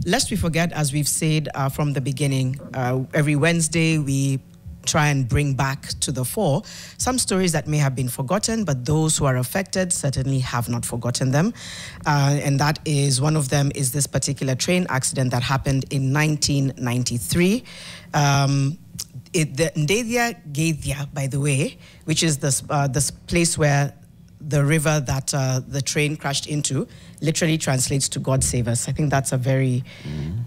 lest we forget, as we've said from the beginning, every Wednesday we try and bring back to the fore some stories that may have been forgotten, but those who are affected certainly have not forgotten them. And that is, one of them is this particular train accident that happened in 1993. The Andei, by the way, which is this place where the river that the train crashed into literally translates to God save us. I think that's a very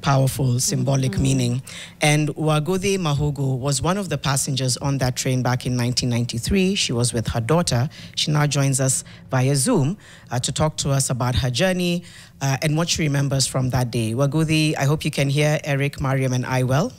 powerful symbolic meaning. And Wodi Mahog was one of the passengers on that train back in 1993. She was with her daughter. She now joins us via Zoom to talk to us about her journey and what she remembers from that day. Waguthi, I hope you can hear Eric, Mariam, and I well.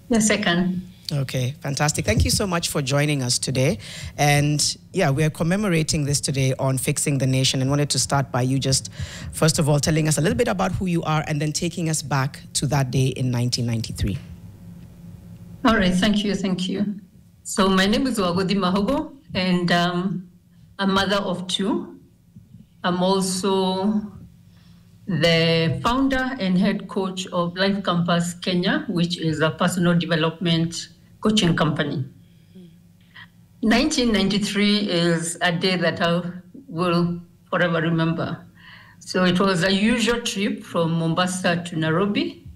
Yes, I can. Okay, fantastic. Thank you so much for joining us today. And yeah, we're commemorating this today on Fixing the Nation, and wanted to start by you just, first of all, telling us a little bit about who you are and then taking us back to that day in 1993. All right, thank you. So my name is Wodi Mahog, and I'm a mother of two. I'm also the founder and head coach of Life Campus Kenya, which is a personal development coaching company. 1993 is a day that I will forever remember. So it was a usual trip from Mombasa to Nairobi.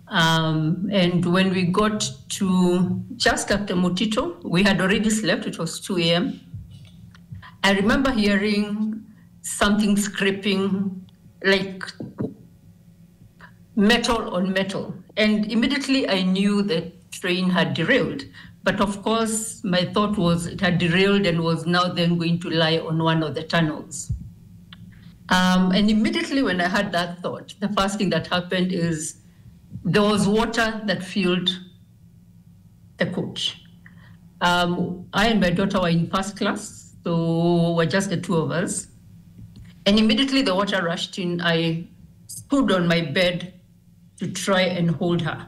And when we got to just after Mtito, we had already slept. It was 2 a.m. I remember hearing something scraping like metal on metal. And immediately I knew the train had derailed. But of course, my thought was it had derailed and was now then going to lie on one of the tunnels. And immediately when I had that thought, the first thing that happened is there was water that filled the coach. I and my daughter were in first class, so we're just the two of us. And immediately the water rushed in. I stood on my bed to try and hold her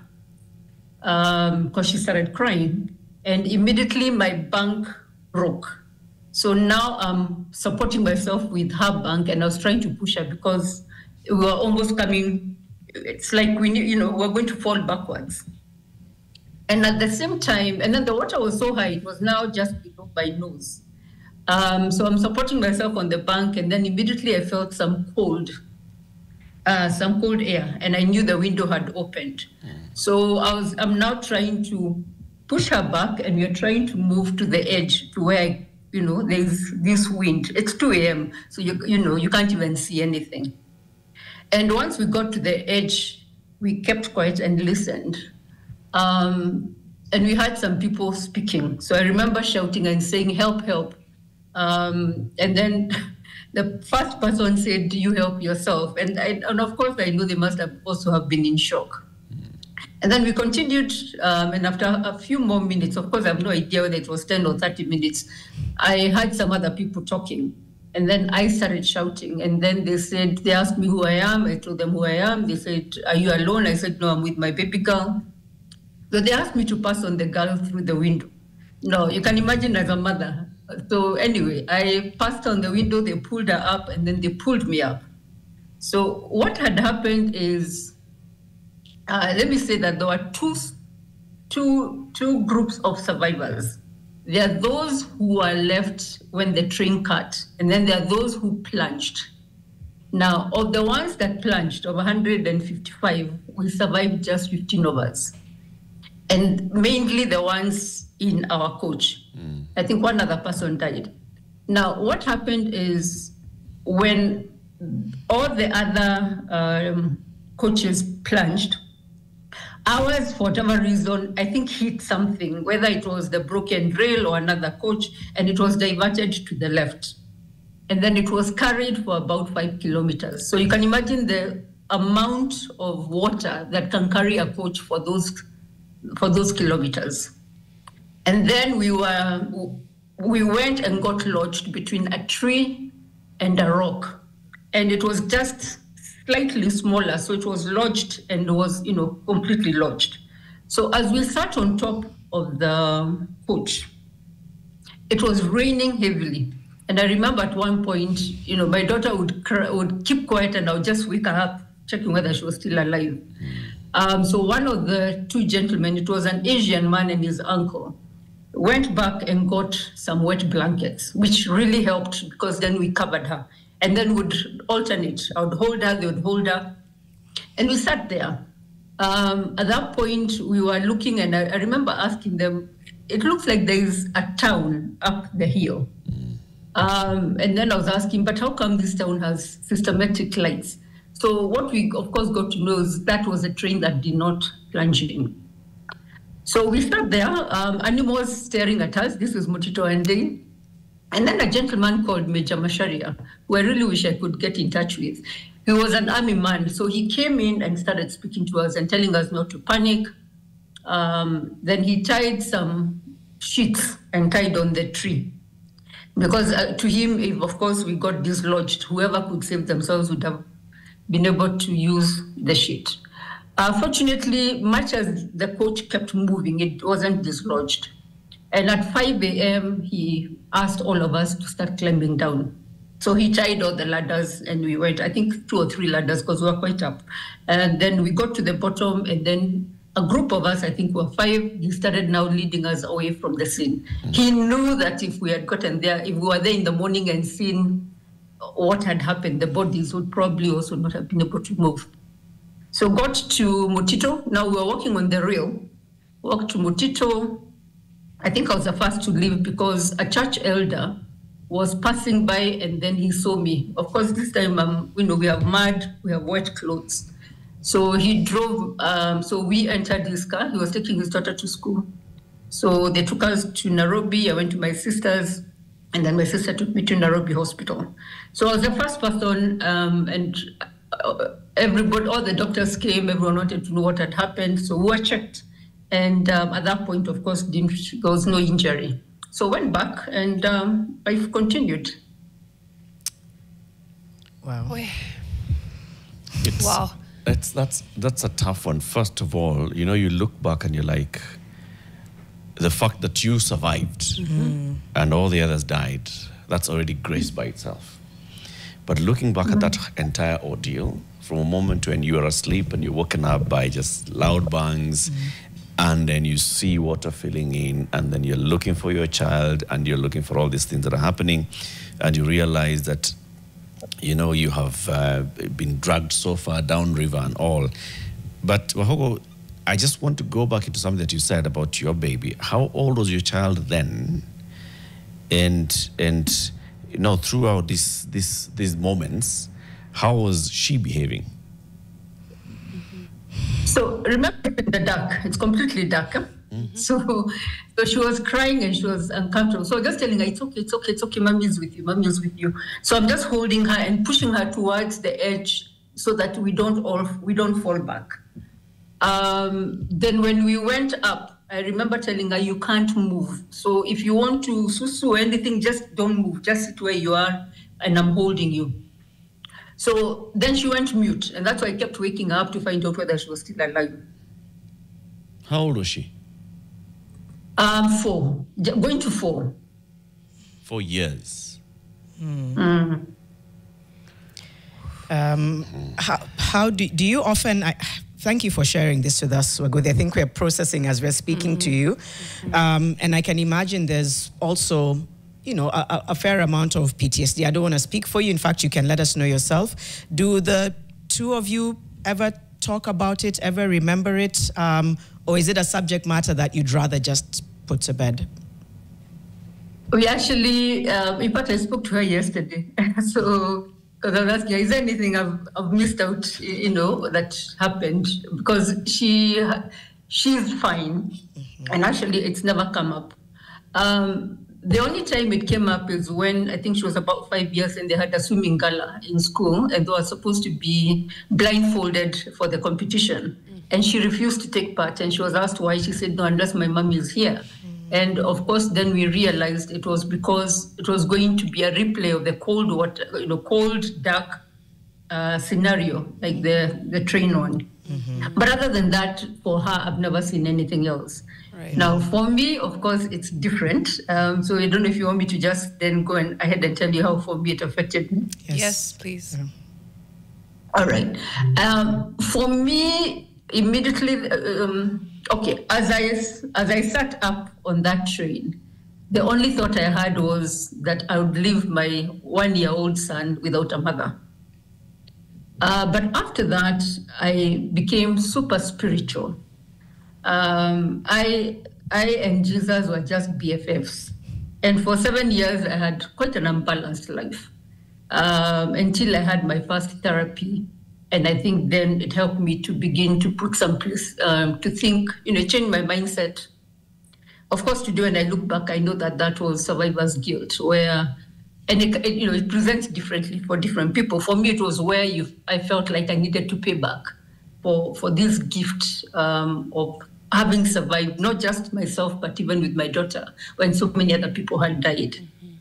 because she started crying. And immediately my bunk broke. So now I'm supporting myself with her bunk, and I was trying to push her because we were almost coming. It's like we're going to fall backwards. And at the same time, and then the water was so high, it was now just below my nose. So I'm supporting myself on the bank, and then immediately I felt some cold air, and I knew the window had opened. So I'm now trying to push her back, and we're trying to move to the edge to where, there's this wind. It's 2 a.m., so you can't even see anything. And once we got to the edge, we kept quiet and listened. And we had some people speaking. So I remember shouting and saying, "Help, help." And then the first person said, "Do you help yourself?" And of course, I know they must have also have been in shock. And then we continued, and after a few more minutes, of course, I have no idea whether it was 10 or 30 minutes, I heard some other people talking. And then I started shouting, and then they asked me who I am. I told them who I am. They said, "Are you alone?" I said, "No, I'm with my baby girl." So they asked me to pass on the girl through the window. No, you can imagine as a mother. So anyway, I passed on the window, they pulled her up, and then they pulled me up. So what had happened is, let me say that there were two groups of survivors. There are those who were left when the train cut, and then there are those who plunged. Now, of the ones that plunged, of 155, we survived just 15 of us. And mainly the ones in our coach. I think one other person died. Now, what happened is when all the other coaches plunged, ours, for whatever reason, I think hit something, whether it was the broken rail or another coach, and it was diverted to the left. And then it was carried for about 5 kilometers. So you can imagine the amount of water that can carry a coach for those kilometers. And then we went and got lodged between a tree and a rock. And it was just slightly smaller, so it was lodged and was, completely lodged. So as we sat on top of the coach, it was raining heavily. And I remember at one point, my daughter would keep quiet, and I would just wake her up checking whether she was still alive. So one of the two gentlemen, it was an Asian man and his uncle, went back and got some wet blankets, which really helped because then we covered her. And then would alternate. I would hold her, they would hold her. And we sat there. At that point, we were looking, and I remember asking them, it looks like there is a town up the hill. And then I was asking, but how come this town has systematic lights? So what we, of course, got to know is that was a train that did not plunge in. So we sat there, animals staring at us. This was Mtito and Andei. And then a gentleman called Major Masharia, who I really wish I could get in touch with. He was an army man. So he came in and started speaking to us and telling us not to panic. Then he tied some sheets and tied on the tree. Because to him, if of course we got dislodged, whoever could save themselves would have been able to use the sheet. Fortunately, much as the coach kept moving, it wasn't dislodged. And at 5 a.m., he asked all of us to start climbing down. So he tied all the ladders and we went, I think 2 or 3 ladders because we were quite up. And then we got to the bottom and then a group of us, I think we were 5, he started now leading us away from the scene. He knew that if we had gotten there, if we were there in the morning and seen what had happened, the bodies would probably also not have been able to move. So got to Mtito. Now we were walking on the rail. Walked to Mtito. I think I was the first to leave because a church elder was passing by and then he saw me. Of course, this time, we have mud, we have wet clothes. So he drove, so we entered his car. He was taking his daughter to school. So they took us to Nairobi. I went to my sister's and then my sister took me to Nairobi Hospital. So I was the first person and everybody, all the doctors came, everyone wanted to know what had happened. So we were checked. And at that point, of course, there was no injury. So went back and I've continued. Wow. Wow. That's a tough one. First of all, you look back and you're like, the fact that you survived and all the others died, that's already grace by itself. But looking back at that entire ordeal, from a moment when you are asleep and you're woken up by just loud bangs, and then you see water filling in, and then you're looking for your child, and you're looking for all these things that are happening, and you realize that, you have been dragged so far downriver and all. But Mahugu, I just want to go back into something that you said about your baby. How old was your child then? And throughout these moments, how was she behaving? So remember in the dark, it's completely dark. So she was crying and she was uncomfortable. So just telling her, it's okay, mommy is with you. So I'm just holding her and pushing her towards the edge so that we don't fall back. Then when we went up, I remember telling her, you can't move. So if you want to susu or anything, just don't move. Just sit where you are and I'm holding you. So then she went mute. And that's why I kept waking her up to find out whether she was still alive. How old was she? 4, going to 4. 4 years. How do you often... Thank you for sharing this with us, Waguthi. I think we're processing as we're speaking to you. And I can imagine there's also, a fair amount of PTSD. I don't want to speak for you. In fact, you can let us know yourself. Do the two of you ever talk about it, ever remember it? Or is it a subject matter that you'd rather just put to bed? We actually, in fact, I spoke to her yesterday. So... because I was asking, is there anything I've missed out, that happened? Because she's fine. And actually, it's never come up. The only time it came up is when I think she was about 5 years and they had a swimming gala in school and they were supposed to be blindfolded for the competition. And she refused to take part. And she was asked why. She said, no, unless my mom is here. And of course, then we realized it was because it was going to be a replay of the cold water, cold, dark scenario, like the train one. But other than that, for her, I've never seen anything else. Right. Now, for me, of course, it's different. So I don't know if you want me to just then go ahead and tell you how for me it affected me. Yes, please. All right. For me, immediately, okay, as I sat up on that train, the only thought I had was that I would leave my 1-year-old son without a mother. But after that, I became super spiritual. I and Jesus were just BFFs. And for 7 years, I had quite an unbalanced life until I had my first therapy. And I think then it helped me to begin to put some place, to think, change my mindset. Of course, today when I look back, I know that was survivor's guilt, and it presents differently for different people. For me, it was where I felt like I needed to pay back for this gift of having survived, not just myself, but even with my daughter, when so many other people had died. Mm-hmm.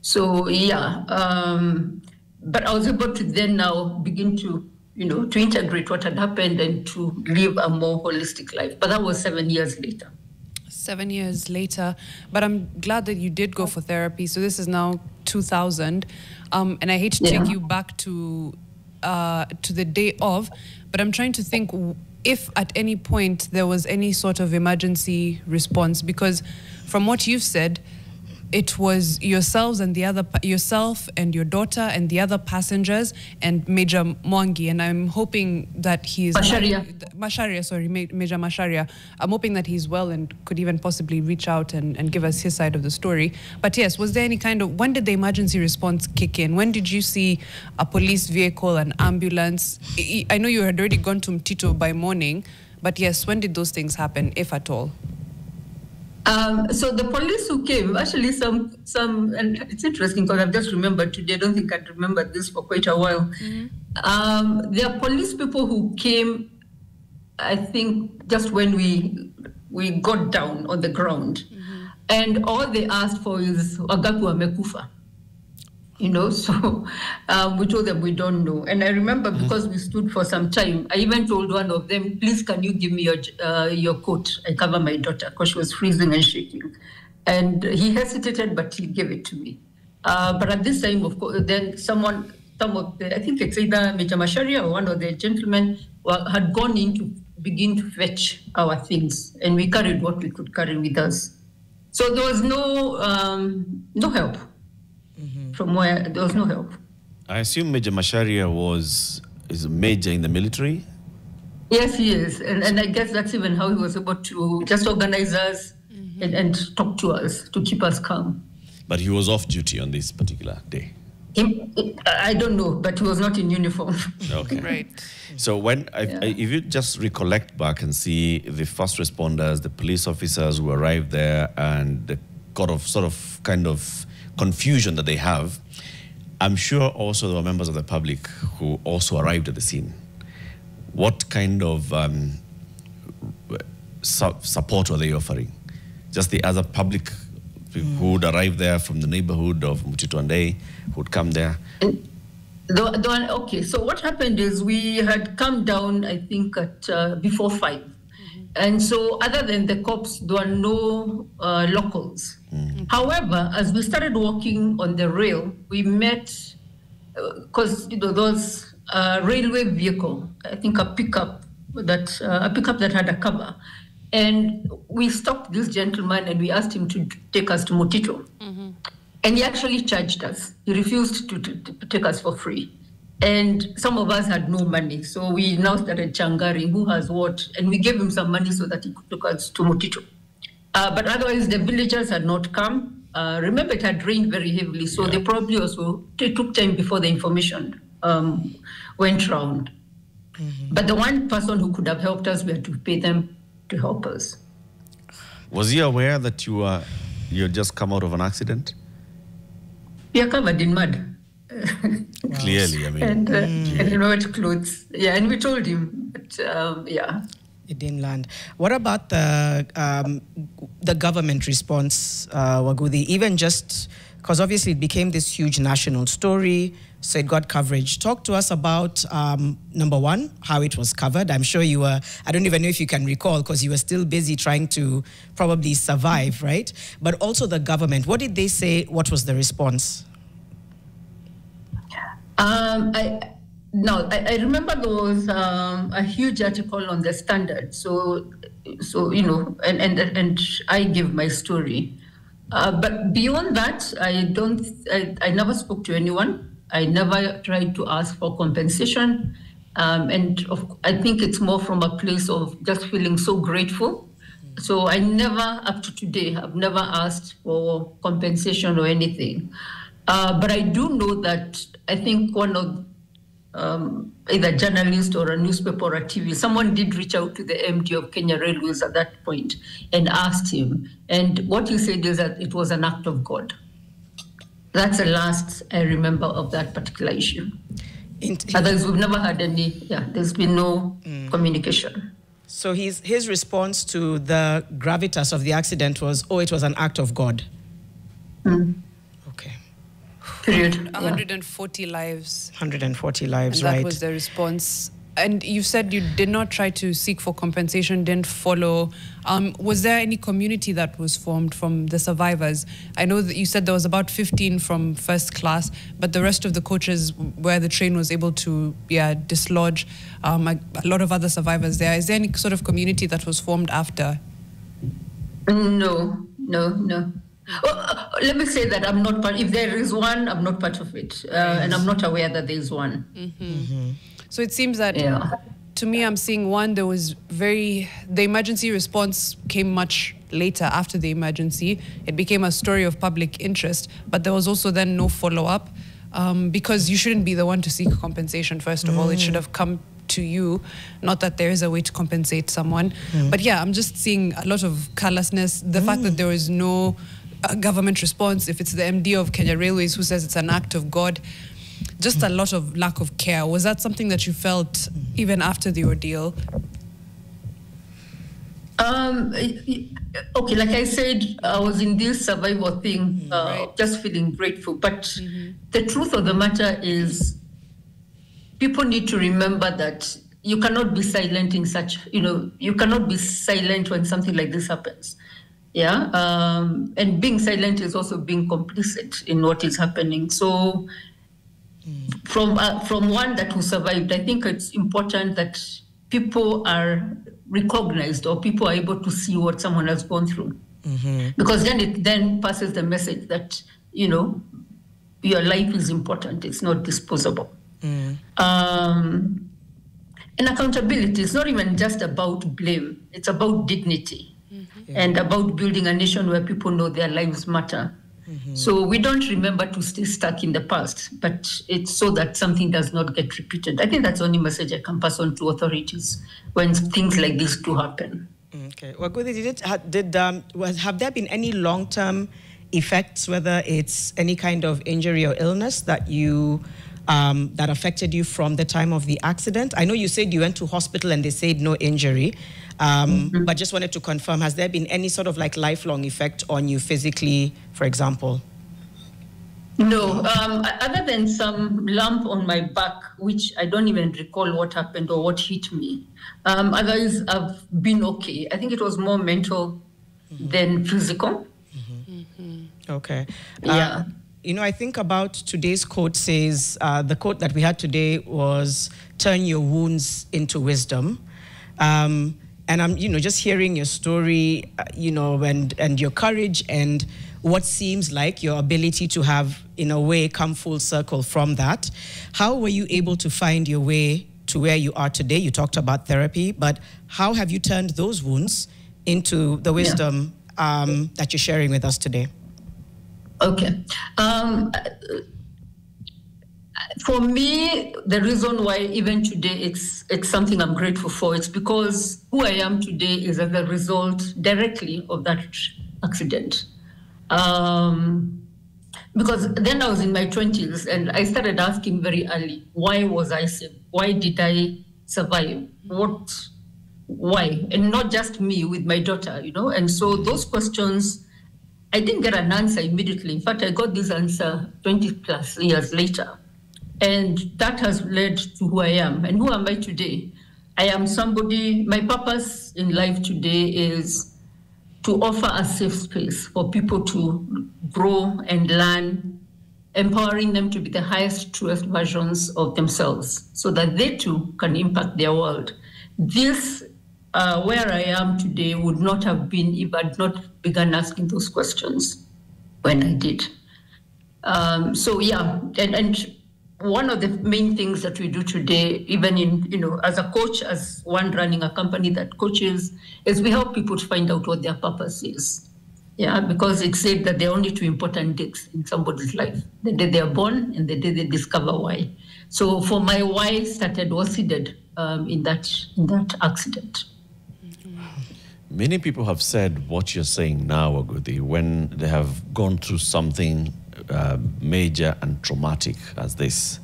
So, yeah. But I was able to then now begin to, to integrate what had happened and to live a more holistic life. But that was 7 years later. 7 years later. But I'm glad that you did go for therapy. So this is now 2000. And I hate to take you back to the day of, but I'm trying to think if at any point there was any sort of emergency response, because from what you've said, it was yourself and your daughter and the other passengers and Major Mwangi, and I'm hoping that he's Major Macharia. I'm hoping that he's well and could even possibly reach out and give us his side of the story. But yes, was there any when did the emergency response kick in? When did you see a police vehicle, an ambulance? I know you had already gone to Mtito by morning, but yes, when did those things happen, if at all? So the police who came, actually some, and it's interesting because I've just remembered today, I don't think I'd remembered this for quite a while. Mm-hmm. There are police people who came, I think, just when we got down on the ground. Mm-hmm. And all they asked for is, Wagaku amekufa. So we told them we don't know. And I remember because we stood for some time, I even told one of them, please, can you give me your coat? I cover my daughter because she was freezing and shaking. And he hesitated, but he gave it to me. But at this time, of course, then I think it's either Major Macharia or one of the gentlemen had gone in to begin to fetch our things. And we carried what we could carry with us. So there was no help. From where there was no help. I assume Major Macharia is a major in the military? Yes, he is. And I guess that's even how he was able to just organize us and talk to us, to keep us calm. But he was off duty on this particular day? I don't know, but he was not in uniform. Okay. Right. So if you just recollect back and see the first responders, the police officers who arrived there, and the kind of confusion that they have, I'm sure also there were members of the public who also arrived at the scene. What kind of support were they offering? Just the other public who would arrive there from the neighborhood of Mtito and Andei, who would come there? Okay, so what happened is we had come down, I think, at before 5. And so other than the cops, there were no locals. Mm-hmm. However, as we started walking on the rail, we met, because there was a railway vehicle, I think a pickup that had a cover. And we stopped this gentleman and we asked him to take us to Mtito. Mm-hmm. And he actually charged us. He refused to take us for free. And some of us had no money. So we now started changaring who has what. And we gave him some money so that he could take us to Mtito. But otherwise, the villagers had not come. Remember, it had rained very heavily. So they probably also took time before the information went round. Mm-hmm. But the one person who could have helped us, we had to pay them to help us. Was he aware that you had just come out of an accident? We are covered in mud. Clearly, I mean. And wet clothes. Yeah, and we told him, but it didn't land. What about the government response, Waguthi? Even just, because obviously it became this huge national story, so it got coverage. Talk to us about, number one, how it was covered. I'm sure you were, I don't even know if you can recall, because you were still busy trying to probably survive, right? But also the government. What did they say? What was the response? Now, I remember there was a huge article on the Standard. So and I gave my story. But beyond that, I never spoke to anyone. I never tried to ask for compensation. I think it's more from a place of just feeling so grateful. So I never, up to today, I've never asked for compensation or anything. But I do know that I think one of either a journalist or a newspaper or a TV, someone did reach out to the MD of Kenya Railways at that point and asked him. And what he said is that it was an act of God. That's the last I remember of that particular issue. Otherwise, we've never had any, there's been no communication. So his response to the gravitas of the accident was, oh, it was an act of God. Okay. Period. 140 lives. 140 lives, and right. That was the response. And you said you did not try to seek for compensation, didn't follow. Was there any community that was formed from the survivors? I know that you said there was about 15 from first class, but the rest of the coaches where the train was able to dislodge a lot of other survivors there. Is there any sort of community that was formed after? No. Well, let me say that I'm not part. If there is one, I'm not part of it, and I'm not aware that there is one. So it seems that, to me, I'm seeing one, the emergency response came much later after the emergency. It became a story of public interest, but there was also then no follow-up because you shouldn't be the one to seek compensation, first of all. It should have come to you, not that there is a way to compensate someone. But I'm just seeing a lot of callousness. The fact that there is no government response, if it's the MD of Kenya Railways who says it's an act of God, just a lot of lack of care. Was that something that you felt even after the ordeal? Okay, like I said, I was in this survival thing, just feeling grateful. But the truth of the matter is, people need to remember that you cannot be silent in such, you cannot be silent when something like this happens. And being silent is also being complicit in what is happening. So from one that who survived, I think it's important that people are recognized or people are able to see what someone has gone through. Because then it then passes the message that, your life is important. It's not disposable. And accountability is not even just about blame. It's about dignity and about building a nation where people know their lives matter. So we don't remember to stay stuck in the past, but it's so that something does not get repeated. I think that's the only message I can pass on to authorities when things like this do happen. Okay. Waguthi, have there been any long-term effects, whether it's any kind of injury or illness that that affected you from the time of the accident? I know you said you went to hospital and they said no injury, but just wanted to confirm, has there been any sort of lifelong effect on you physically, for example? No, other than some lump on my back, which I don't even recall what happened or what hit me. Otherwise, I've been okay. I think it was more mental than physical. Okay. I think about today's quote says, the quote that we had today was, turn your wounds into wisdom. And I'm, just hearing your story, and your courage and what seems like your ability to have, in a way, come full circle from that. How were you able to find your way to where you are today? You talked about therapy, but how have you turned those wounds into the wisdom that you're sharing with us today? Okay. For me, the reason why even today it's something I'm grateful for, it's because who I am today is as a result directly of that accident. Because then I was in my 20s and I started asking very early, why was I saved? Why did I survive? Why? And not just me, with my daughter, And so those questions, I didn't get an answer immediately. In fact, I got this answer 20 plus years later. And that has led to who I am. And who am I today? I am somebody, my purpose in life today is to offer a safe space for people to grow and learn empowering them to be the highest, truest versions of themselves so that they too can impact their world. This, where I am today, would not have been if I'd not begun asking those questions when I did. So yeah, and one of the main things that we do today, even in, as a coach, as one running a company that coaches, is we help people to find out what their purpose is. Yeah, because it's said that there are only two important dates in somebody's life: the day they are born and the day they discover why. So for my why was seeded in that accident. Many people have said what you're saying now, Waguthi, when they have gone through something major and traumatic as this.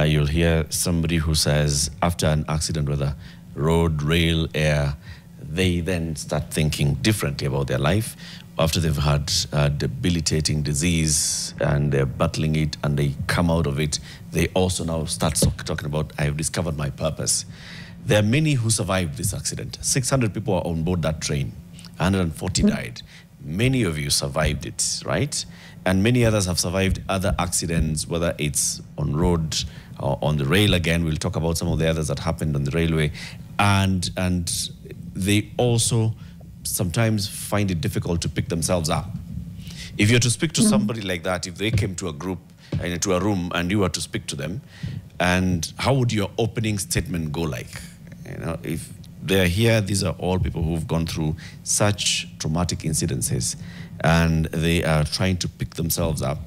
You'll hear somebody who says after an accident, whether road, rail, air, they then start thinking differently about their life. After they've had a debilitating disease and they're battling it and they come out of it, they also now start talking about, I have discovered my purpose. There are many who survived this accident. 600 people are on board that train. 140 died. Many of you survived it, right? And many others have survived other accidents, whether it's on road or on the rail again. We'll talk about some of the others that happened on the railway. And they also sometimes find it difficult to pick themselves up. If you're to speak to somebody like that, if they came to a group, to a room, and you were to speak to them, and how would your opening statement go like? If they're here, these are all people who've gone through such traumatic incidences, and they are trying to pick themselves up.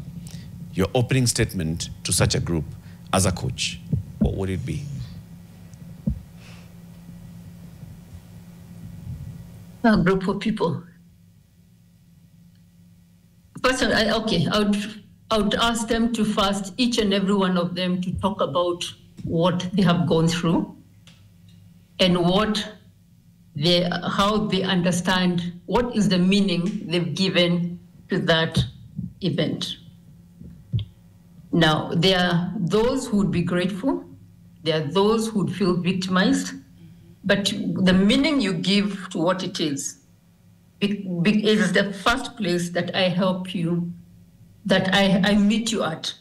Your opening statement to such a group as a coach, what would it be? A group of people. First, I would ask them to first, each and every one of them, to talk about what they have gone through and how they understand what is the meaning they've given to that event. Now, there are those who would be grateful. There are those who would feel victimized. But the meaning you give to what it is the first place that I help you, that I meet you at.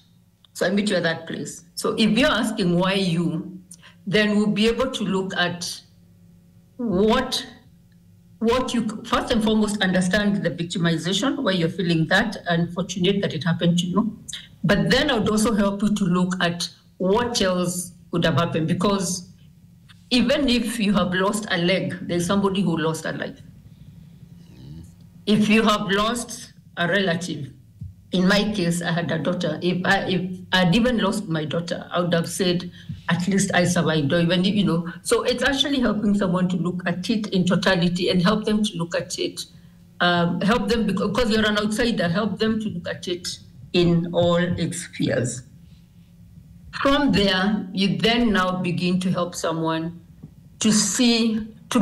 So I meet you at that place. So if you're asking why you, then we'll be able to look at what you first and foremost understand the victimization, why you're feeling that, unfortunate that it happened to you. But then I would also help you to look at what else could have happened, because even if you have lost a leg, there's somebody who lost a life. If you have lost a relative, in my case, I had a daughter. If I'd even lost my daughter, I would have said, at least I survived. Or even, so it's actually helping someone to look at it in totality and help them to look at it. Help them, because you're an outsider, help them to look at it in all its spheres. From there, you then now begin to help someone to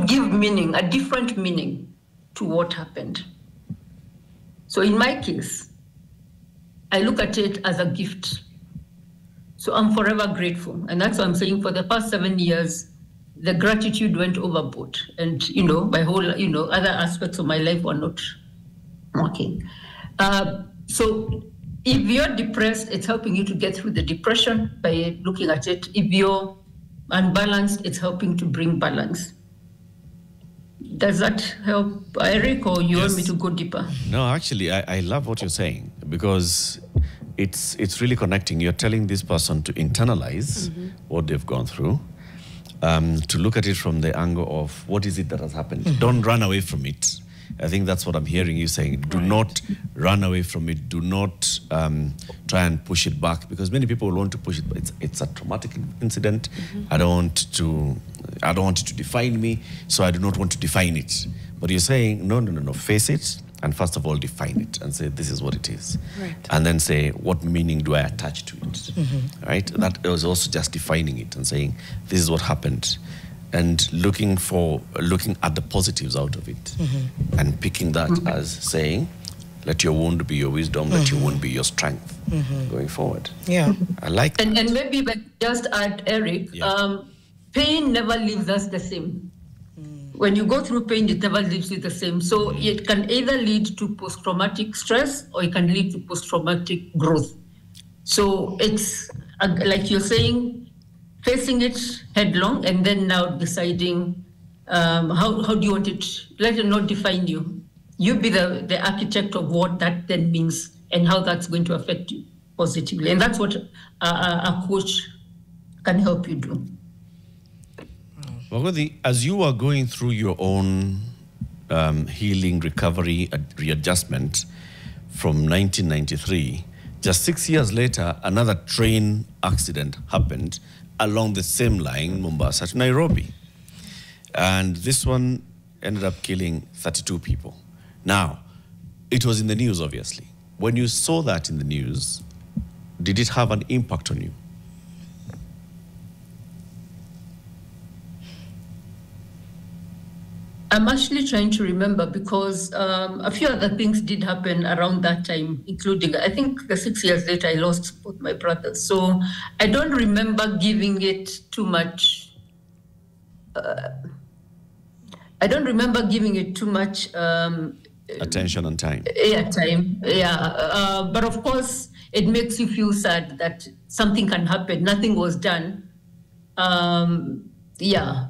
give meaning, a different meaning to what happened. So in my case, I look at it as a gift. So I'm forever grateful. And that's what I'm saying. For the past 7 years, the gratitude went overboard. And, my whole, other aspects of my life were not working. So if you're depressed, it's helping you to get through the depression by looking at it. If you're unbalanced, it's helping to bring balance. Does that help, Eric, or you want me to go deeper? No, actually, I love what you're saying, because it's really connecting. You're telling this person to internalize what they've gone through, to look at it from the angle of what is it that has happened. Don't run away from it. I think that's what I'm hearing you saying. Do not run away from it. Do not try and push it back, because many people will want to push it, but it's a traumatic incident. I don't want it to define me, so I do not want to define it. But you're saying, no, face it, and first of all, define it, and say, this is what it is. Right. And then say, what meaning do I attach to it? Right? That is also just defining it and saying, this is what happened. And looking at the positives out of it, and picking that as saying, let your wound be your wisdom, let your wound be your strength going forward. Yeah. I like that. And maybe just add, Eric, pain never leaves us the same. When you go through pain, it never leaves you the same. So it can either lead to post-traumatic stress, or it can lead to post-traumatic growth. So it's like you're saying, facing it headlong, and then now deciding how do you want it. Let it not define you. You be the architect of what that then means and how that's going to affect you positively. And that's what a coach can help you do. Waguthi, as you are going through your own healing, recovery, readjustment from 1993, just 6 years later, another train accident happened along the same line, Mombasa to Nairobi. And this one ended up killing 32 people. Now, it was in the news, obviously. When you saw that in the news, did it have an impact on you? I'm actually trying to remember because a few other things did happen around that time, including, I think 6 years later, I lost both my brothers. So I don't remember giving it too much. I don't remember giving it too much attention and time. Yeah, time. Yeah. But of course, it makes you feel sad that something can happen. Nothing was done. Yeah.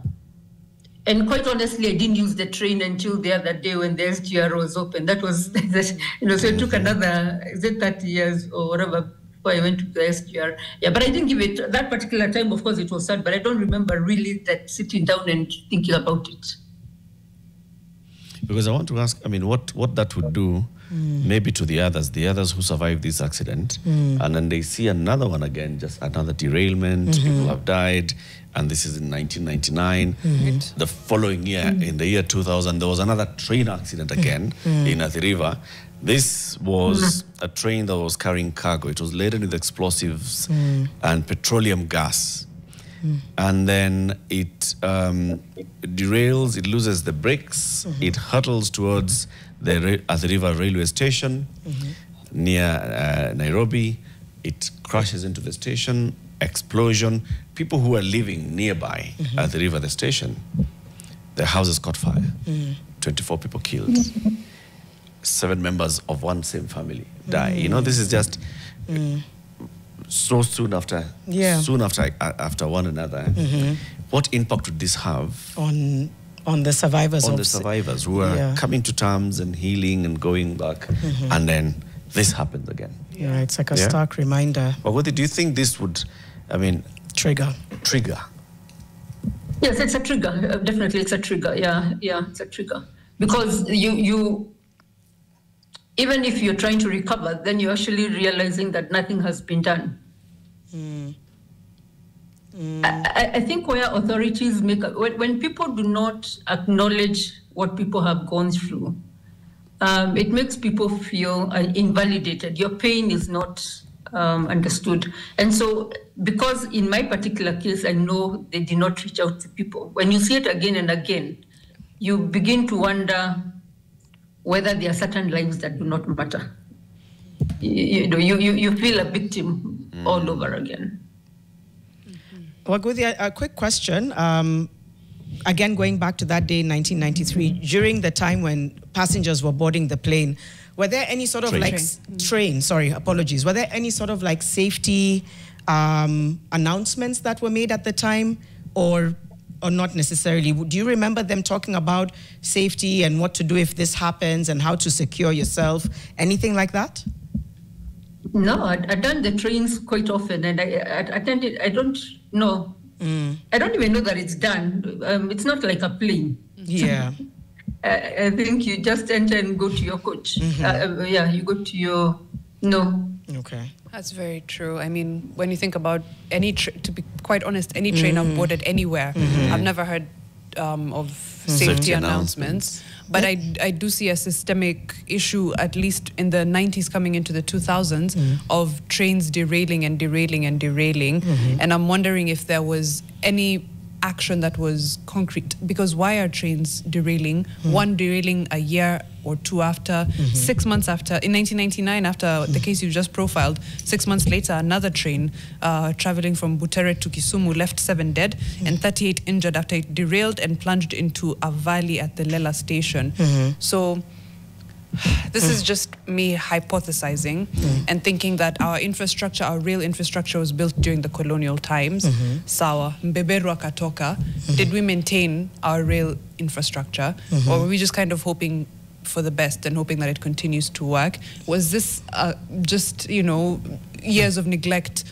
And quite honestly, I didn't use the train until the other day when the SGR was open. That was, so it took another, 30 years or whatever before I went to the SGR. Yeah, but I didn't give it, that particular time, of course, it was sad, but I don't remember really that sitting down and thinking about it. Because I want to ask, what that would do maybe to the others who survived this accident, and then they see another one again, just another derailment, people have died, and this is in 1999. The following year, in the year 2000, there was another train accident again in Athi River. This was a train that was carrying cargo. It was laden with explosives and petroleum gas. And then it derails, it loses the brakes, it hurtles towards the Athi River railway station near Nairobi. It crashes into the station, explosion. People who are living nearby Athi River, the station, their houses caught fire. 24 people killed. 7 members of one same family die. This is just so soon after one another. What impact would this have on the survivors? On the survivors who are coming to terms and healing and going back, and then this happens again. Yeah, it's like a stark reminder. But what do you think this would, trigger? Yes, it's a trigger. Definitely, it's a trigger. Yeah, it's a trigger because you even if you're trying to recover, then you're actually realizing that nothing has been done. I think where authorities when people do not acknowledge what people have gone through, it makes people feel invalidated. Your pain is not understood. And so, because in my particular case, I know they did not reach out to people. When you see it again and again, you begin to wonder whether there are certain lives that do not matter. You feel a victim all over again. Waguthi, a quick question. Again, going back to that day in 1993, during the time when passengers were boarding the plane, were there any sort of were there any sort of like safety announcements that were made at the time, or not necessarily? Do you remember them talking about safety and what to do if this happens and how to secure yourself? Anything like that? No, I've done the trains quite often, and I attended. I don't know. I don't even know that it's done. It's not like a plane. Yeah. I think you just enter and go to your coach. You go to your Okay. That's very true. I mean, when you think about to be quite honest, any train I've boarded anywhere, I've never heard of safety announcements. But I do see a systemic issue, at least in the 90s coming into the 2000s, of trains derailing and derailing and derailing. And I'm wondering if there was any action that was concrete, because why are trains derailing? One derailing a year or two after, 6 months after, in 1999, after the case you just profiled, 6 months later, another train traveling from Butere to Kisumu left 7 dead and 38 injured after it derailed and plunged into a valley at the Lela station. So this is just me hypothesizing and thinking that our infrastructure, our rail infrastructure was built during the colonial times. Sawa, Mbeberu akatoka. Did we maintain our rail infrastructure? Or were we just kind of hoping for the best and hoping that it continues to work? Was this just, you know, years of neglect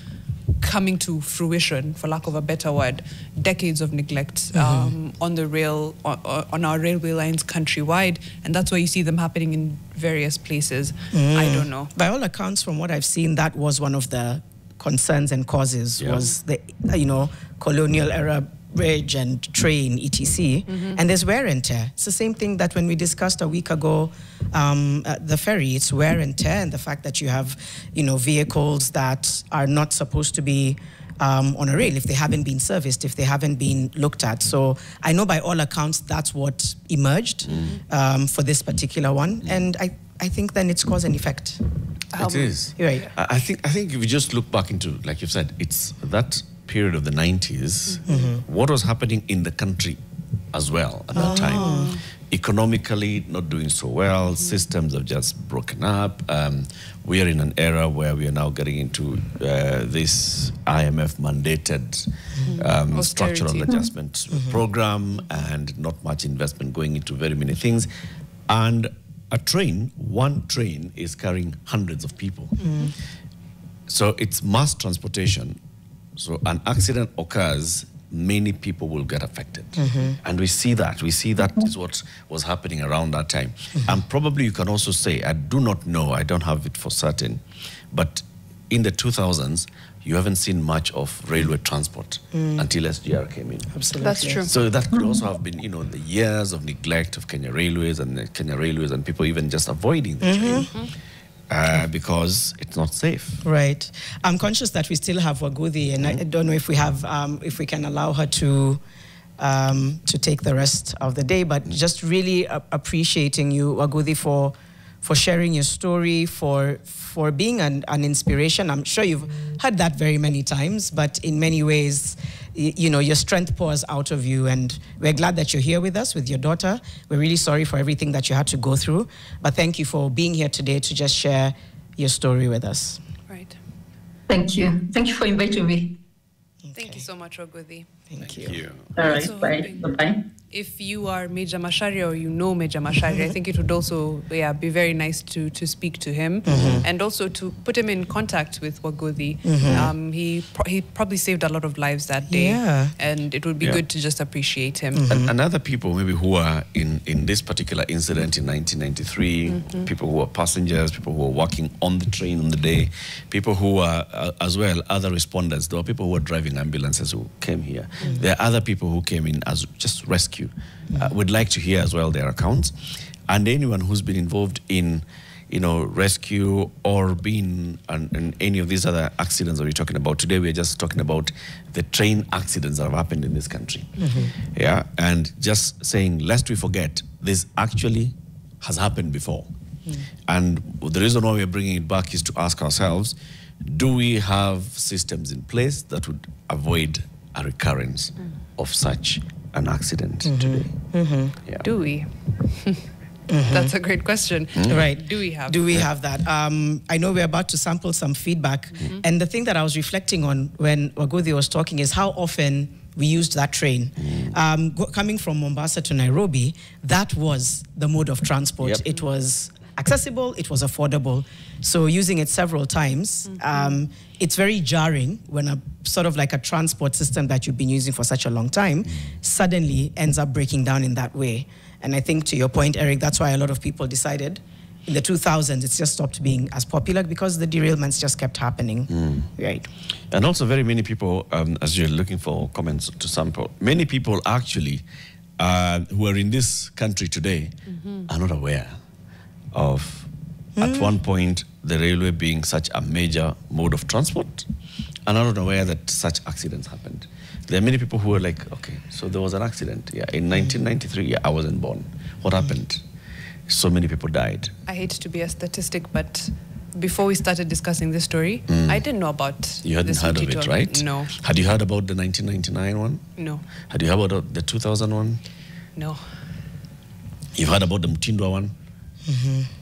coming to fruition, for lack of a better word, decades of neglect on the rail, on our railway lines countrywide, and that's why you see them happening in various places. I don't know. By all accounts, from what I've seen, that was one of the concerns and causes, was the, you know, colonial era bridge and train, etc. And there's wear and tear. It's the same thing that when we discussed a week ago, the ferry, it's wear and tear, and the fact that you have, you know, vehicles that are not supposed to be on a rail if they haven't been serviced, if they haven't been looked at. So I know by all accounts that's what emerged for this particular one, and I think then it's cause and effect. It is. Right. I think if you just look back into, like you've said, it's that period of the 90s, what was happening in the country as well at that time. Economically, not doing so well, systems have just broken up. We are in an era where we are now getting into this IMF mandated structural adjustment program, and not much investment going into very many things. And one train is carrying hundreds of people. So it's mass transportation. So an accident occurs, many people will get affected. And we see that is what was happening around that time. And probably you can also say, I do not know, I don't have it for certain, but in the 2000s, you haven't seen much of railway transport until SGR came in. Absolutely. That's true. So that could also have been, you know, the years of neglect of Kenya Railways and people even just avoiding the train. Because it's not safe. Right. I'm conscious that we still have Waguthi, and I don't know if we have, if we can allow her to take the rest of the day. But just really appreciating you, Waguthi, for sharing your story, for being an inspiration. I'm sure you've heard that very many times, but in many ways, you know, your strength pours out of you, and we're glad that you're here with us, with your daughter. We're really sorry for everything that you had to go through, but thank you for being here today to just share your story with us. Right. Thank you. Thank you for inviting me. Thank you so much, Waguthi. Thank Thank you. All right, So bye. hoping- Bye-bye. If you are Major Macharia or you know Major Macharia, I think it would also be very nice to speak to him and also to put him in contact with Waguthi. He probably saved a lot of lives that day, and it would be good to just appreciate him. And other people maybe who are in this particular incident in 1993, people who are passengers, people who are working on the train on the day, people who are as well, other respondents. There were people who were driving ambulances who came here. There are other people who came in as just rescue. We'd like to hear as well their accounts, and anyone who's been involved in, you know, rescue or been in any of these other accidents that we're talking about today. We're just talking about the train accidents that have happened in this country. Yeah, and just saying, lest we forget, this actually has happened before. And the reason why we're bringing it back is to ask ourselves, do we have systems in place that would avoid a recurrence of such an accident today? Yeah. Do we? That's a great question. Right. Do we have? Do we have that? I know we're about to sample some feedback. And the thing that I was reflecting on when Waguthi was talking is how often we used that train. Coming from Mombasa to Nairobi, that was the mode of transport. Yep. It was accessible, it was affordable. So using it several times, it's very jarring when a sort of like a transport system that you've been using for such a long time suddenly ends up breaking down in that way. And I think to your point, Eric, that's why a lot of people decided in the 2000s it's just stopped being as popular because the derailments just kept happening. Right. And also very many people, as you're looking for comments to sample, many people actually who are in this country today are not aware of, at one point, the railway being such a major mode of transport, and are not aware that such accidents happened. There are many people who are like, okay, so there was an accident. Yeah, in 1993, I wasn't born. What happened? So many people died. I hate to be a statistic, but before we started discussing this story, I didn't know about You hadn't this heard of Mtito. it, right? No. Had you heard about the 1999 one? No. Had you heard about the 2000 one? No. You've heard about the Mtito one?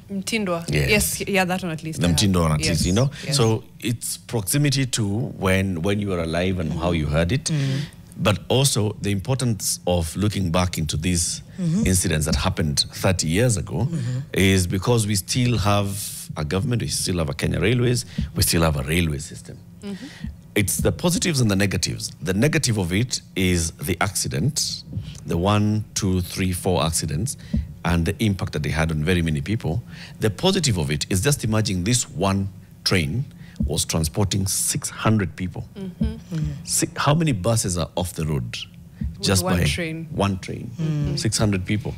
Mtindwa. Yes. Yes, yeah, that one at least. The I have. Mtito one at Yes, least, you know. yes. So it's proximity to when you were alive and how you heard it, but also the importance of looking back into these incidents that happened 30 years ago is because we still have a government, we still have a Kenya Railways, we still have a railway system. It's the positives and the negatives. The negative of it is the accident, the 1, 2, 3, 4 accidents, and the impact that they had on very many people. The positive of it is just imagine this one train was transporting 600 people. How many buses are off the road? Just one by train. one train, 600 people.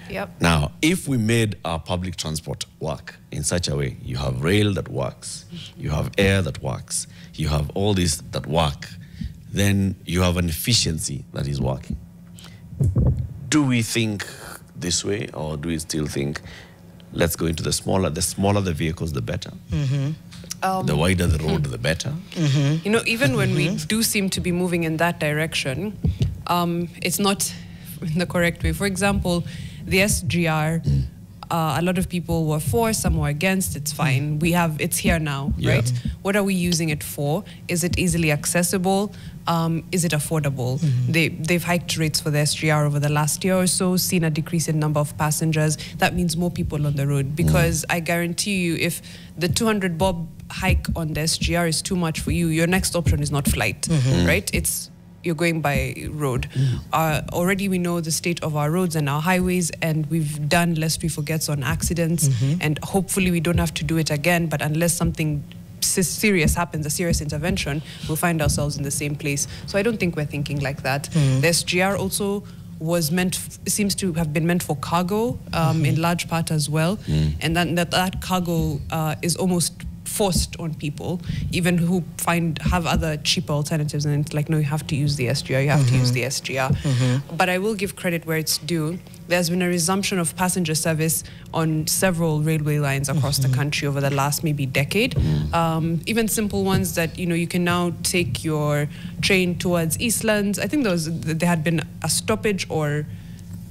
Yep. Now, if we made our public transport work in such a way, you have rail that works, you have air that works, you have all this that work, then you have an efficiency that is working. Do we think this way, or do we still think, let's go into the smaller the vehicles, the better? The wider the road, the better. You know, even when we do seem to be moving in that direction, it's not in the correct way. For example, the SGR, a lot of people were for, some were against. It's fine. It's here now, right? What are we using it for? Is it easily accessible? Is it affordable? They've hiked rates for the SGR over the last year or so, seen a decrease in number of passengers. That means more people on the road, because I guarantee you, if the 200 bob hike on the SGR is too much for you, your next option is not flight, right? You're going by road. Already we know the state of our roads and our highways, and we've done lest we forget on accidents, and hopefully we don't have to do it again, but unless something serious happens, a serious intervention, we'll find ourselves in the same place. So I don't think we're thinking like that. The SGR also was seems to have been meant for cargo in large part as well, and then that cargo is almost forced on people, even who have other cheaper alternatives, and it's like, no, you have to use the SGR, you have to use the SGR. But I will give credit where it's due. There's been a resumption of passenger service on several railway lines across the country over the last maybe decade. Even simple ones that, you know, you can now take your train towards Eastlands. I think there had been a stoppage or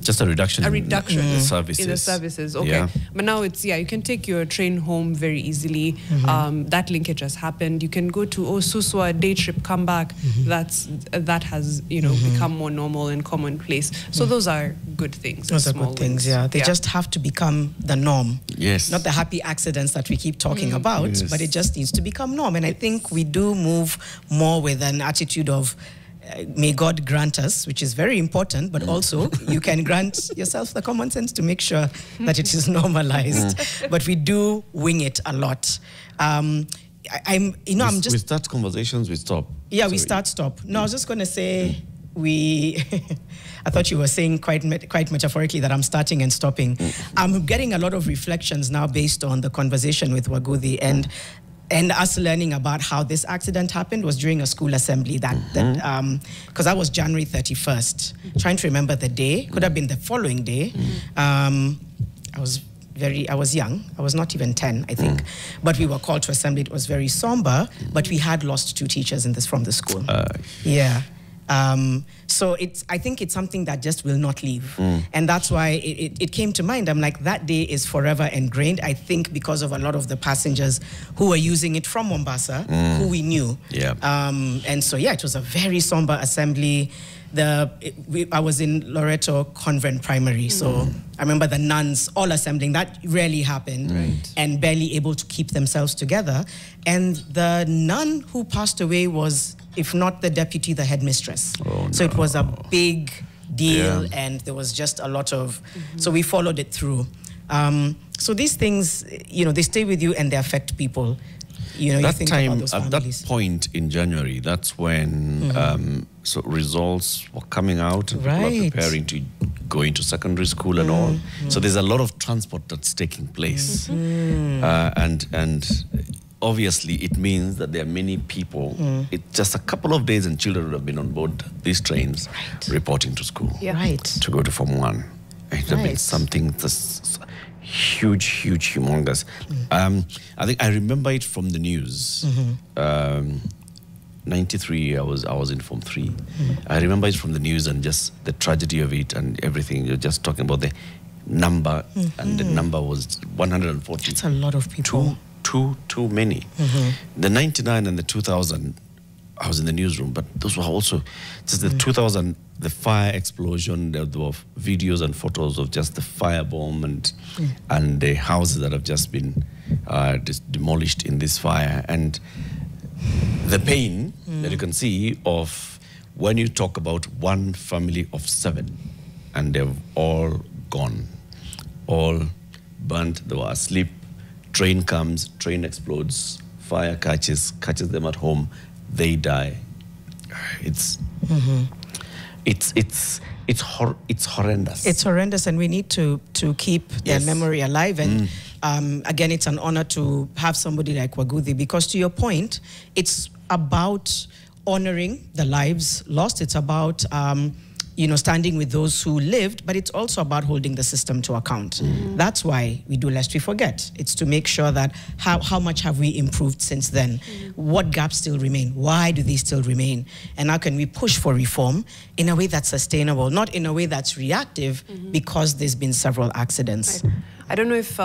just a reduction in the services. In the services, okay. Yeah. But now it's, you can take your train home very easily. That linkage has happened. You can go to Suswa, day trip, come back. That has, you know, become more normal and commonplace. So those are good things. Those are good things, yeah. They just have to become the norm. Yes. Not the happy accidents that we keep talking about, but it just needs to become norm. And I think we do move more with an attitude of, may God grant us, which is very important, but also you can grant yourself the common sense to make sure that it is normalized. But we do wing it a lot. We start conversations, we stop. Yeah, we stop. No, I was just going to say, I thought you were saying quite metaphorically that I'm starting and stopping. I'm getting a lot of reflections now based on the conversation with Waguthi, and us learning about how this accident happened was during a school assembly because that was January 31st. Trying to remember the day, could have been the following day. I was young. I was not even 10, I think. But we were called to assembly. It was very somber, but we had lost 2 teachers from the school. Yeah. So I think it's something that just will not leave. And that's why it came to mind. I'm like, that day is forever ingrained, I think, because of a lot of the passengers who were using it from Mombasa, who we knew. Yeah. And so, yeah, it was a very somber assembly. I was in Loreto Convent Primary, so I remember the nuns all assembling. That rarely happened, and barely able to keep themselves together. And the nun who passed away was, if not the deputy, the headmistress. So it was a big deal, and there was just a lot of, so we followed it through. So these things, you know, they stay with you and they affect people. You know, that you think time, about those families. At that point in January, that's when so results were coming out, and people are preparing to go into secondary school and all. So there's a lot of transport that's taking place, and obviously it means that there are many people. It's just a couple of days, and children would have been on board these trains, reporting to school, to go to Form 1. It would have been something that's huge, humongous. I think I remember it from the news. 93, I was in Form 3. I remember it from the news and just the tragedy of it and everything. You're just talking about the number, and the number was 140. That's a lot of people. Too many. The 99 and the 2000, I was in the newsroom, but those were also just the 2000, the fire explosion. There were videos and photos of just the firebomb and the houses that have just been demolished in this fire, and the pain that you can see of when you talk about one family of 7 and they've all gone, all burnt, they were asleep, train comes, train explodes, fire catches them at home, they die. It's horrendous. It's horrendous, and we need to keep their memory alive. And again, it's an honor to have somebody like Waguthi, because to your point, it's about honoring the lives lost. It's about standing with those who lived, but it's also about holding the system to account. That's why we do lest we forget. It's to make sure that how much have we improved since then? What gaps still remain? Why do they still remain? And how can we push for reform in a way that's sustainable, not in a way that's reactive, because there's been several accidents. I don't know if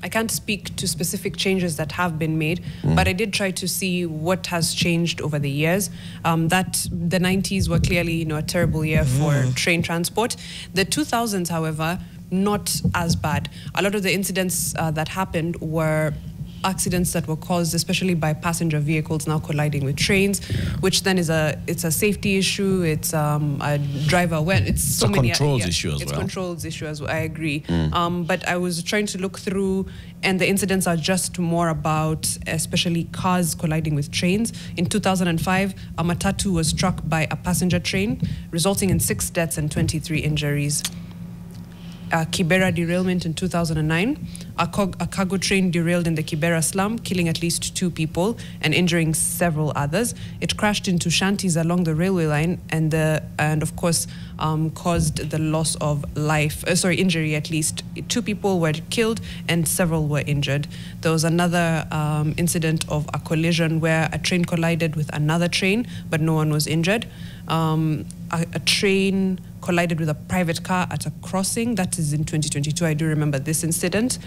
I can't speak to specific changes that have been made, but I did try to see what has changed over the years. That the 90s were clearly, a terrible year for train transport. The 2000s, however, not as bad. A lot of the incidents that happened were accidents that were caused especially by passenger vehicles now colliding with trains, which then is it's a safety issue. It's a driver it's so many controls issue as well. It's controls issue as well. I agree. But I was trying to look through, and the incidents are just more about especially cars colliding with trains. In 2005, a Matatu was struck by a passenger train, resulting in 6 deaths and 23 injuries. Kibera derailment in 2009. A cargo train derailed in the Kibera slum, killing at least 2 people and injuring several others. It crashed into shanties along the railway line and of course caused the loss of injury. At least 2 people were killed and several were injured. There was another incident of a collision where a train collided with another train, but no one was injured. A train collided with a private car at a crossing. That is in 2022. I do remember this incident.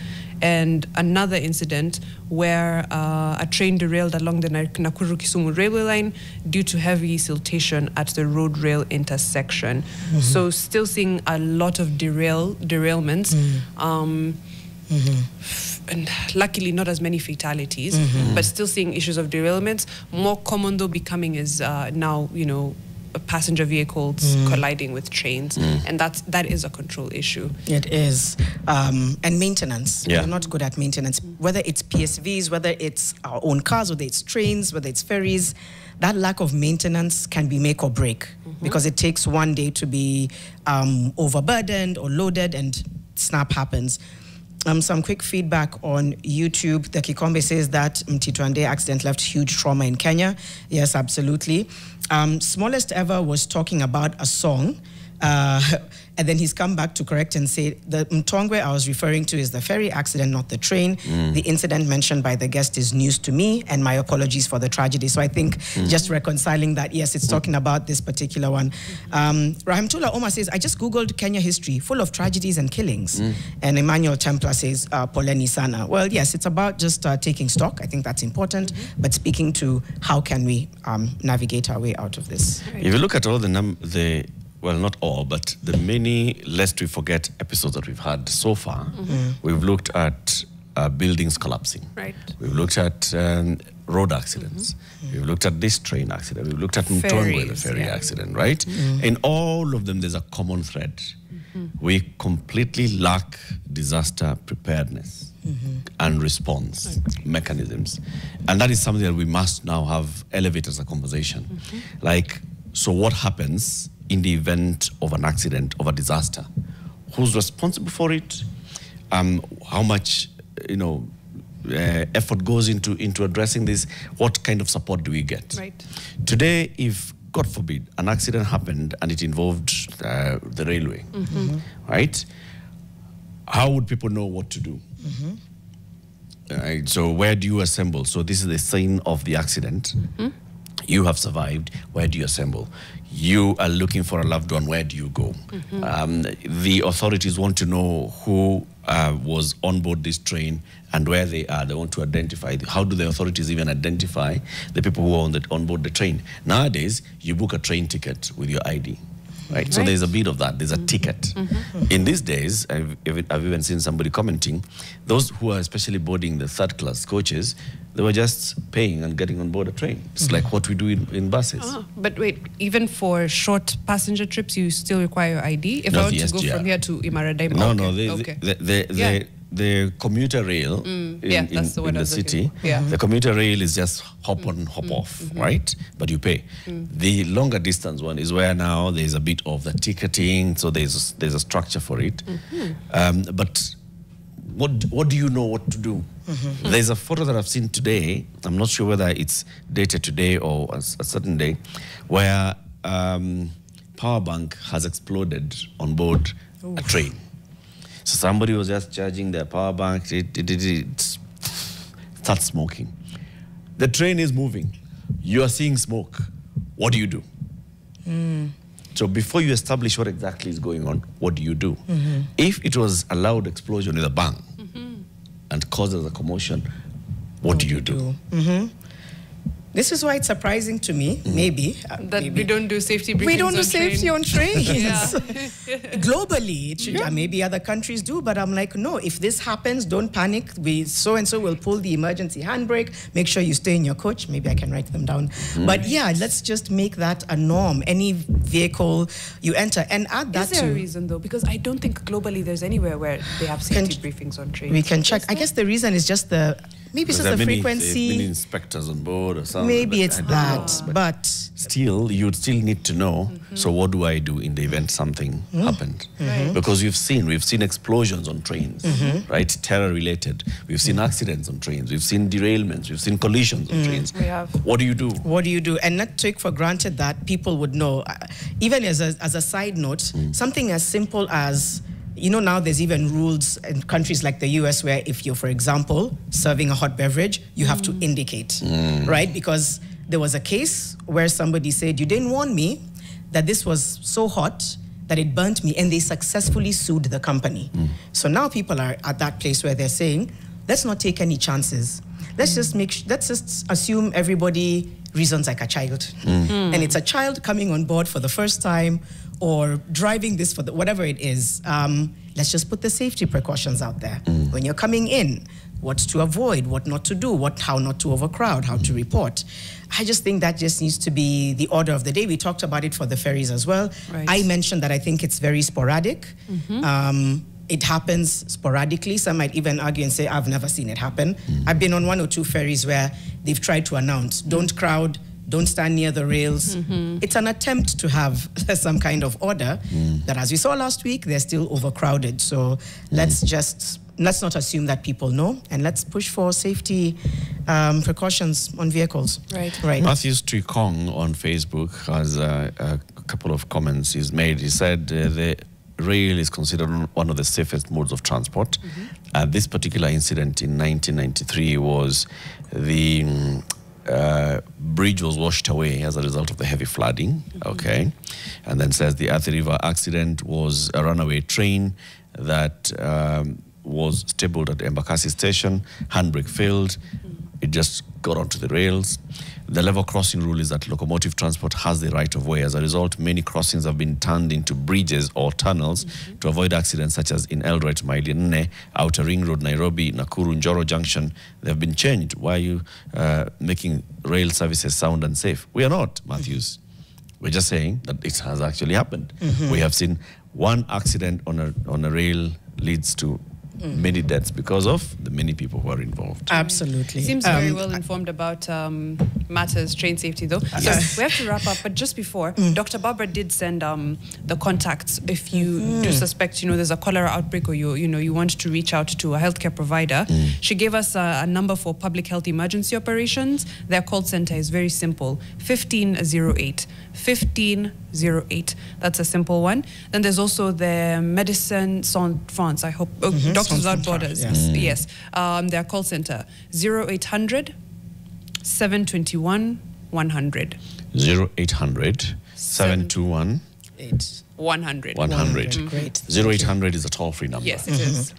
And another incident where a train derailed along the Nakuru-Kisumu railway line due to heavy siltation at the road rail intersection. So still seeing a lot of derailments. And luckily not as many fatalities, but still seeing issues of derailments. More common though becoming is now, passenger vehicles colliding with trains, and that is a control issue. It is, and maintenance. Yeah. We're not good at maintenance. Whether it's PSVs, whether it's our own cars, whether it's trains, whether it's ferries, that lack of maintenance can be make or break, because it takes one day to be overburdened or loaded, and snap happens. Some quick feedback on YouTube. The Kikombe says that Mtito Andei accident left huge trauma in Kenya. Yes, absolutely. Smallest Ever was talking about a song, and then he's come back to correct and say the Mtongwe I was referring to is the ferry accident, not the train. The incident mentioned by the guest is news to me, and my apologies for the tragedy. So I think just reconciling that, yes, it's talking about this particular one. Rahimtullah Omar says, I just Googled Kenya history, full of tragedies and killings. And Emmanuel Templar says, Poleni Sana. Well, yes, it's about just taking stock. I think that's important, but speaking to how can we navigate our way out of this. Right. If you look at all well, not all, but the many lest we forget episodes that we've had so far, we've looked at buildings collapsing. Right. We've looked at road accidents. We've looked at this train accident. We've looked at Mtongwe, the ferry accident, right? In all of them, there's a common thread. We completely lack disaster preparedness and response mechanisms. And that is something that we must now have elevated as a conversation. So what happens in the event of an accident, of a disaster? Who's responsible for it? How much, effort goes into addressing this? What kind of support do we get? Right. Today, if God forbid an accident happened and it involved the railway, right? How would people know what to do? Right, so where do you assemble? So this is the scene of the accident. You have survived. Where do you assemble? You are looking for a loved one. Where do you go? The authorities want to know who was on board this train and where they are. They want to identify. How do the authorities even identify the people who are on board the train? Nowadays, you book a train ticket with your ID. Right? So there's a bit of that. There's a ticket. In these days, I've even seen somebody commenting, those who are especially boarding the third-class coaches, they were just paying and getting on board a train. It's like what we do in buses. But wait, even for short passenger trips, you still require your ID? If I want to go from here to Imaradai? The commuter rail in the city, the commuter rail is just hop on, hop off, right? But you pay. The longer distance one is where now there's a bit of the ticketing, so there's a structure for it. But what do you know what to do? There's a photo that I've seen today. I'm not sure whether it's dated today or a certain day, where power bank has exploded on board a train. So somebody was just charging their power bank. It starts smoking. The train is moving. You are seeing smoke. What do you do? So before you establish what exactly is going on, what do you do? If it was a loud explosion with a bang and causes a commotion, what do you do? This is why it's surprising to me, maybe. That we don't do safety briefings. We don't do safety on trains. Yeah. Globally, it should, maybe other countries do, but I'm like, no, if this happens, don't panic. We so-and-so will pull the emergency handbrake. Make sure you stay in your coach. Maybe I can write them down. But yeah, let's just make that a norm. Any vehicle you enter, and add that to... Is there a reason, though? Because I don't think globally there's anywhere where they have safety briefings on trains. We can check. I guess the reason is just the... Maybe it's just the frequency. Many inspectors on board or something. Maybe it's that, but still, you'd still need to know. So what do I do in the event something happened? Because we've seen explosions on trains, right? Terror-related. We've seen accidents on trains. We've seen derailments. We've seen collisions on trains. We have. What do you do? What do you do? And not take for granted that people would know. Even as a side note, something as simple as, you know, now there's even rules in countries like the US where if you're, for example, serving a hot beverage, you have to indicate, right? Because there was a case where somebody said, you didn't warn me that this was so hot that it burnt me, and they successfully sued the company. So now people are at that place where they're saying, let's not take any chances. Let's just let's just assume everybody reasons like a child. And it's a child coming on board for the first time, or driving this for whatever it is. Let's just put the safety precautions out there. When you're coming in, what to avoid, what not to do, how not to overcrowd, how to report. I just think that just needs to be the order of the day. We talked about it for the ferries as well. Right. I mentioned that I think it's very sporadic. It happens sporadically. Some might even argue and say, I've never seen it happen. I've been on 1 or 2 ferries where they've tried to announce, don't crowd, don't stand near the rails. It's an attempt to have some kind of order that, as we saw last week, they're still overcrowded. So let's not assume that people know, and let's push for safety precautions on vehicles. Right. Matthew Strikong on Facebook has a couple of comments he's made. He said the rail is considered one of the safest modes of transport. This particular incident in 1993 was the bridge was washed away as a result of the heavy flooding. And then says the Athi River accident was a runaway train that was stabled at Embakasi station. Handbrake failed. It just got onto the rails. The level crossing rule is that locomotive transport has the right of way. As a result, many crossings have been turned into bridges or tunnels to avoid accidents such as in Eldoret, Mailene, Outer Ring Road, Nairobi, Nakuru, Njoro Junction. They have been changed. Why are you making rail services sound and safe? We are not, Matthews. We're just saying that it has actually happened. We have seen one accident on a rail leads to many deaths because of the many people who are involved. Absolutely. Seems very well informed about matters, train safety, though. Yes. So we have to wrap up, but just before, Dr. Barbara did send the contacts if you do suspect, there's a cholera outbreak, or you want to reach out to a healthcare provider. She gave us a number for public health emergency operations. Their call center is very simple: 1508. 1508. That's a simple one. Then there's also the Medicine Sans France, I hope. Doctors Without Borders. Yes. Their call center: 0800 721 100. 0800 721 100. 100. Great. 0800 is a toll-free number. Yes, it is.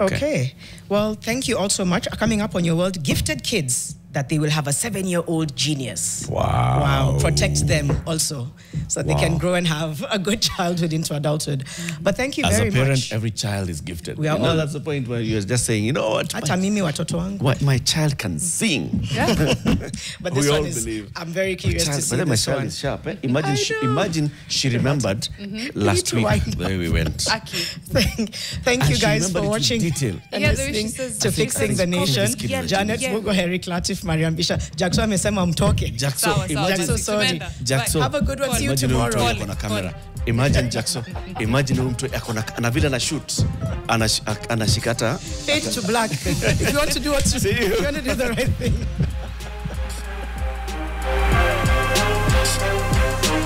Okay. Well, thank you all so much. Coming up on your world, gifted kids, that they will have a 7-year-old genius. Wow. Protect them also, so they can grow and have a good childhood into adulthood. But thank you very much. As a parent, every child is gifted. We are all, that's the point where you're just saying, you know what? My child can sing. Yeah. But this one is, I'm very curious to see my this child one. is sharp. Eh? Imagine she remembered last week where we went. Thank you guys for watching and listening to Fixing the Nation. Janet Mugo, Eric Latif, Mariam Bisha. Jackson amesema mtoke. Jackson, sorry. Jackson, have a good one. See you tomorrow. Imagine Jackson. Imagine mtu ana vile na shoot. Anashikata. Fade to black. If you want to do you want to do the right thing.